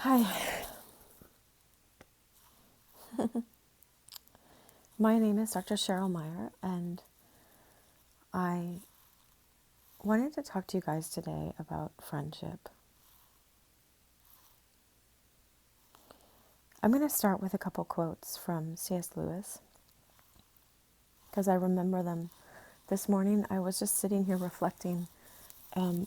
Hi, my name is Dr. Cheryl Meyer, and I wanted to talk to you guys today about friendship. I'm going to start with a couple quotes from C.S. Lewis because I remember them. This morning I was just sitting here reflecting, and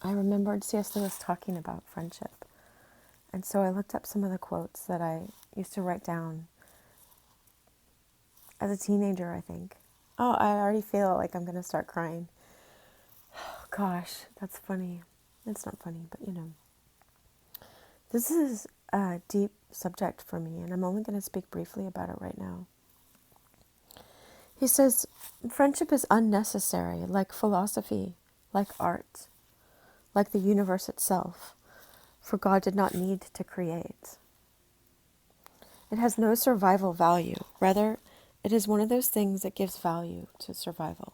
I remembered C.S. Lewis talking about friendship. And so I looked up some of the quotes that I used to write down as a teenager, I think. Oh, I already feel like I'm going to start crying. Oh, gosh, that's funny. It's not funny, but you know. This is a deep subject for me, and I'm only going to speak briefly about it right now. He says, friendship is unnecessary, like philosophy, like art, like the universe itself, for God did not need to create. It has no survival value. Rather, it is one of those things that gives value to survival.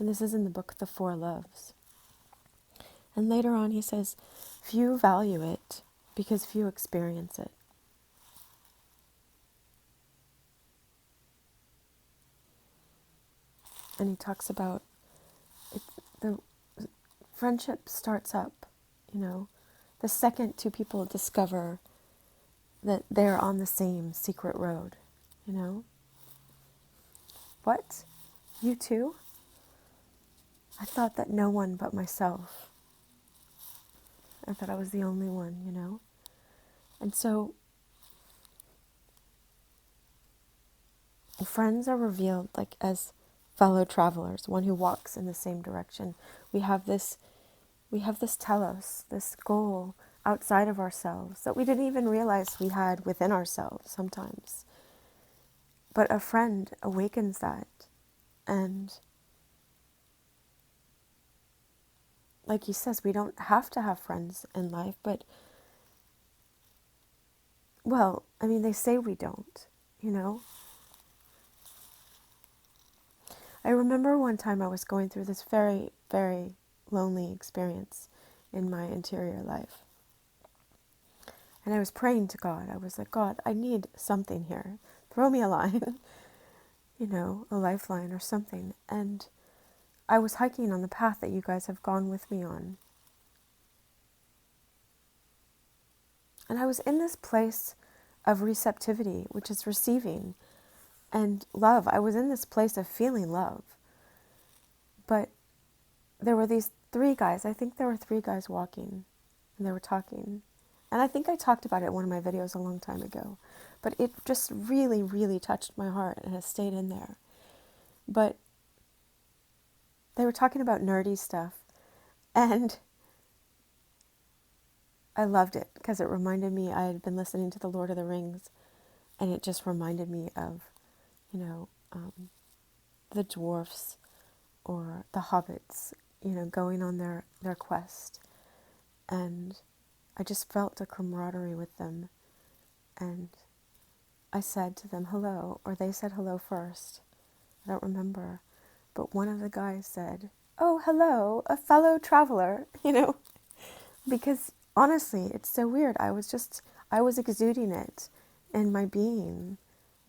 And this is in the book The Four Loves. And later on he says, few value it because few experience it. And he talks about it, the friendship starts up, the second two people discover that they're on the same secret road, you know. What? You too? I thought that no one but myself. I thought I was the only one. And so friends are revealed like as fellow travelers, one who walks in the same direction. We have this telos, this goal outside of ourselves that we didn't even realize we had within ourselves sometimes. But a friend awakens that. And like he says, we don't have to have friends in life, but, well, I mean, they say we don't. I remember one time I was going through this very, very lonely experience in my interior life. And I was praying to God. I was like, God, I need something here. Throw me a line, a lifeline or something. And I was hiking on the path that you guys have gone with me on. And I was in this place of receptivity, which is receiving, and love. I was in this place of feeling love. But there were these three guys. I think there were three guys walking, and they were talking. And I think I talked about it in one of my videos a long time ago. But it just really, really touched my heart and has stayed in there. But they were talking about nerdy stuff. And I loved it because it reminded me I had been listening to The Lord of the Rings. And it just reminded me of, the dwarfs or the hobbits, going on their quest. And I just felt a camaraderie with them. And I said to them, hello, or they said hello first. I don't remember. But one of the guys said, oh, hello, a fellow traveler, because honestly, it's so weird. I was exuding it in my being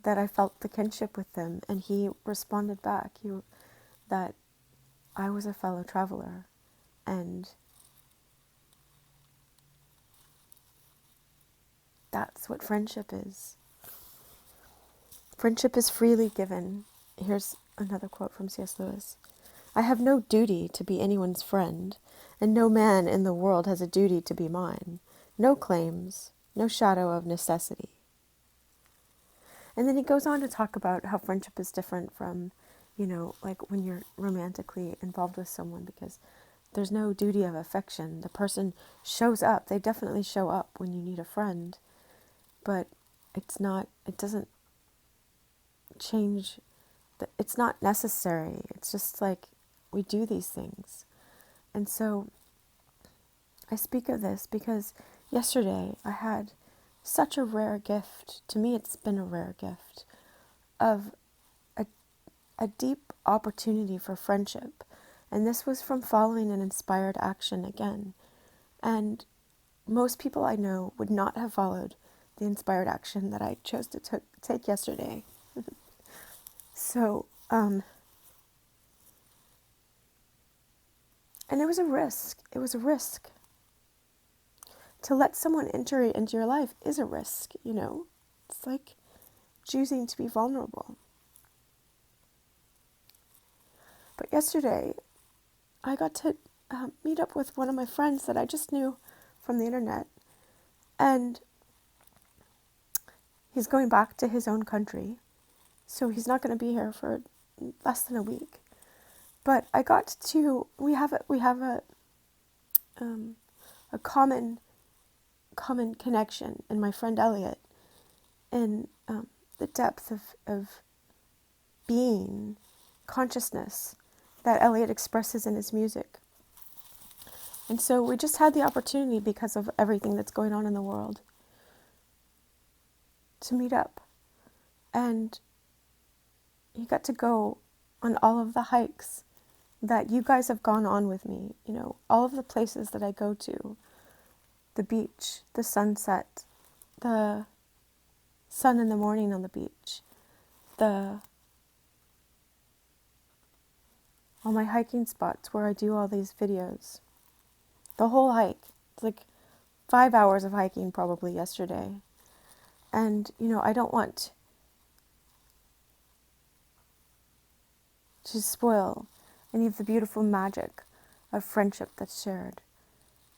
that I felt the kinship with them. And he responded back that I was a fellow traveler. And that's what friendship is. Friendship is freely given. Here's another quote from C.S. Lewis. I have no duty to be anyone's friend, and no man in the world has a duty to be mine. No claims, no shadow of necessity. And then he goes on to talk about how friendship is different from, like when you're romantically involved with someone, because there's no duty of affection. The person shows up. They definitely show up when you need a friend, but it doesn't change. It's not necessary. It's just like we do these things. And so I speak of this because yesterday I had such a rare gift. To me, it's been a rare gift of a deep opportunity for friendship. And this was from following an inspired action again. And most people I know would not have followed the inspired action that I chose to take yesterday. So, and it was a risk. It was a risk. To let someone enter into your life is a risk, you know? It's like choosing to be vulnerable. But yesterday, I got to meet up with one of my friends that I just knew from the internet. And he's going back to his own country. So he's not going to be here for less than a week. But I got to, we have a common connection in my friend Elliot, in the depth of being, consciousness that Elliot expresses in his music. And so we just had the opportunity, because of everything that's going on in the world, to meet up. And he got to go on all of the hikes that you guys have gone on with me, you know, all of the places that I go to, the beach, the sunset, the sun in the morning on the beach, all my hiking spots where I do all these videos. The whole hike. It's like 5 hours of hiking probably yesterday. And, you know, I don't want to spoil any of the beautiful magic of friendship that's shared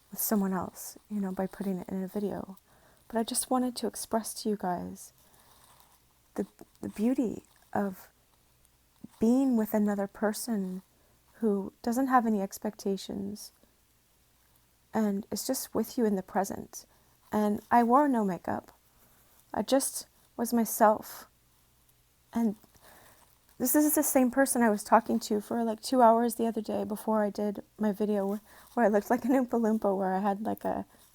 with someone else, you know, by putting it in a video. But I just wanted to express to you guys the beauty of being with another person who doesn't have any expectations and is just with you in the present. And I wore no makeup. I just was myself. And this is the same person I was talking to for like 2 hours the other day before I did my video where I looked like an Oompa Loompa, where I had like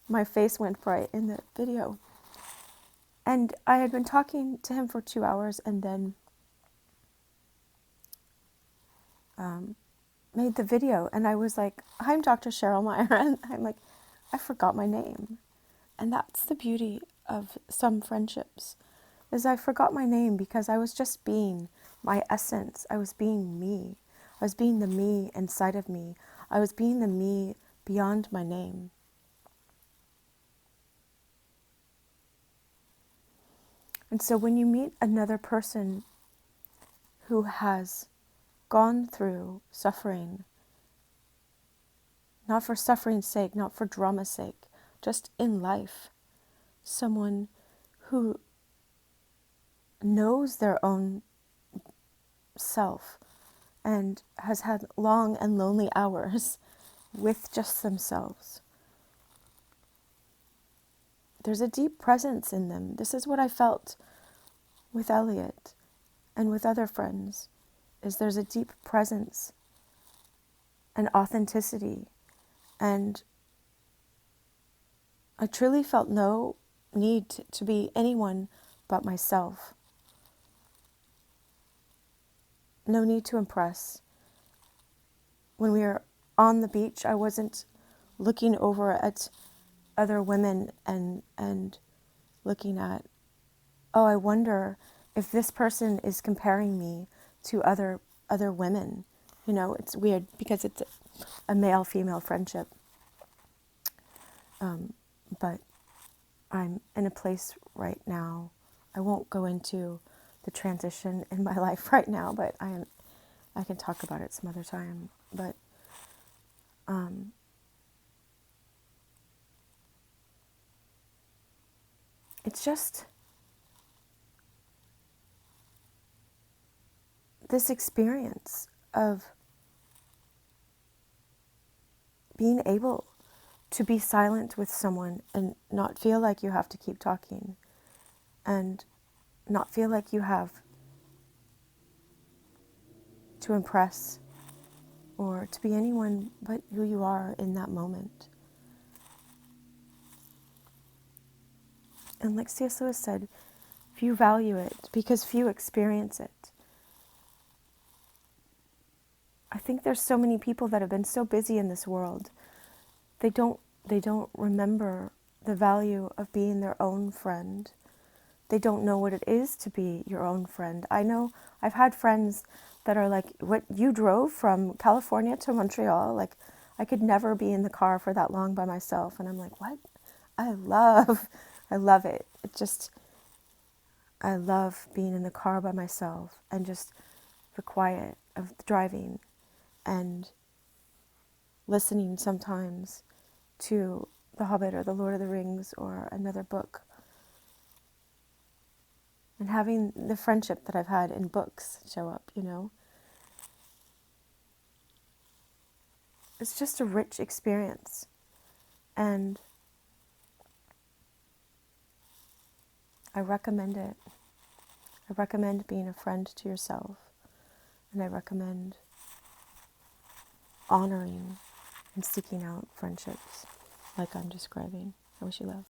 my face went bright in the video. And I had been talking to him for 2 hours and then made the video. And I was like, I'm Dr. Cheryl Meyer. And I'm like, I forgot my name. And that's the beauty of some friendships, is I forgot my name because I was just being my essence. I was being me. I was being the me inside of me. I was being the me beyond my name. And so when you meet another person who has gone through suffering, not for suffering's sake, not for drama's sake, just in life, someone who knows their own self and has had long and lonely hours with just themselves. There's a deep presence in them. This is what I felt with Elliot and with other friends, is there's a deep presence and authenticity. And I truly felt no need to be anyone but myself. No need to impress. When we were on the beach, I wasn't looking over at other women and looking at, oh, I wonder if this person is comparing me to other women. You know, it's weird because it's a male-female friendship. But I'm in a place right now. I won't go into the transition in my life right now, but I can talk about it some other time. But it's just this experience of being able to be silent with someone and not feel like you have to keep talking, and not feel like you have to impress or to be anyone but who you are in that moment. And like C.S. Lewis said, few value it because few experience it. think there's so many people that have been so busy in this world. They don't remember the value of being their own friend. They don't know what it is to be your own friend. I know I've had friends that are like, what, you drove from California to Montreal? Like, I could never be in the car for that long by myself. And I'm like, what? I love it. I love being in the car by myself and just the quiet of driving and listening sometimes to The Hobbit or The Lord of the Rings or another book, and having the friendship that I've had in books show up, you know. It's just a rich experience. And I recommend it. I recommend being a friend to yourself. And I recommend honoring and seeking out friendships like I'm describing. I wish you love.